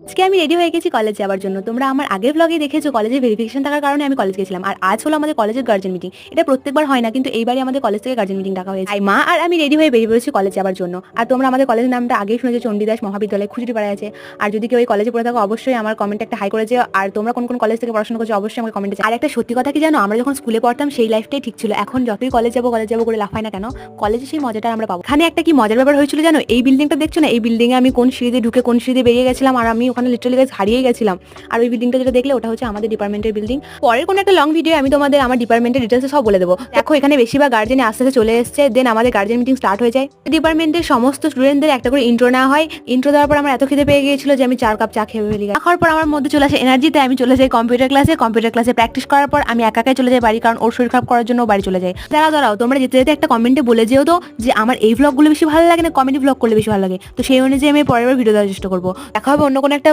আজকে আমি রেডি হয়ে গেছি কলেজ যাওয়ার জন্য। তোমরা আমার আগের ব্লগে দেখেছো কলেজের ভেরিফিকেশন থাকার কারণে আমি কলেজ গেছিলাম। আর আজ হলো আমাদের কলেজের গার্জেন মিটিং। এটা প্রত্যেকবার হয় না, কিন্তু এইবারই আমাদের কলেজ থেকে গার্জেন মিটিং ডাকা হয়েছে। তাই মা আর আমি রেডি হয়ে বেরিয়ে পড়েছি কলেজ যাওয়ার জন্য। আর তোমরা আমাদের কলেজের নামটা আগেই শুনেছো, চণ্ডীদাস মহাবিদ্যালয়, খুচুরিপাড়ায় আছে। আর যদি কেউ এই কলেজে পড়ে থাকো অবশ্যই আমার কমেন্টে একটা হাই করে যেও। আর তোমরা কোন কোন কলেজ থেকে পড়াশোনা করছো অবশ্যই আমাকে কমেন্টে। আর একটা সত্যি কথা কি জানো, আমরা যখন স্কুলে পড়তাম সেই লাইফটাই ঠিক ছিল। এখন যতই কলেজ যাবো করে লাফাই না কেন, কলেজে সেই মজাটা আমরা পাবো। এখানে একটা কি মজার ব্যাপার হয়েছিল জানো, এই বিল্ডিংটা দেখছো না, এই বিল্ডিং এ আমি কোন সিঁড়িতে ঢুকে কোন সিঁড়িতে বেরিয়ে গেছিলাম, আর আমি ওখানে লিটারালি হারিয়ে গেছিলাম। আর ওই বিল্ডিংটা যেটা দেখলে ওটা হচ্ছে আমাদের ডিপার্টমেন্টের বিল্ডিং। পরের কোনো একটা লং ভিডিও আমি তোমাদের আমার ডিপার্টমেন্টের ডিটেলস সব বলে দেবো। দেখো এখানে বেশিরভাগ গার্জেন আস্তে আস্তে চলে এসেছে, দেন আমাদের গার্জেন মিটিং স্টার্ট হয়ে যায়। ডিপার্টমেন্টের সমস্ত স্টুডেন্টদের একটা করে ইন্ট্রো নেওয়া হয়। ইন্ট্রো দেওয়ার পর আমার এত খিদে পেয়ে গিয়েছিল যে আমি 4 কাপ চা খেয়ে ফেলি। খাওয়ার পর আমার মধ্যে চলে আসে এনার্জিতে, আমি চলে যাই কম্পিউটার ক্লাসে প্র্যাকটিস করার পর আমি একাই চলে যাই বাড়ি, কারণ ওর শরীর খারাপ করার জন্য বাড়ি চলে যাই। দাঁড়াও তোমরা যেতে যেতে একটা কমেন্টে বলে যেও তো যে আমার এই ভ্লগগুলো বেশি ভালো লাগে না কমেডি ভ্লগ করলে বেশি ভালো লাগে। তো সেই অনুযায়ী আমি পরের বার ভিডিও দেওয়ার চেষ্টা করবো। দেখা হবে অন্য কোনো একটা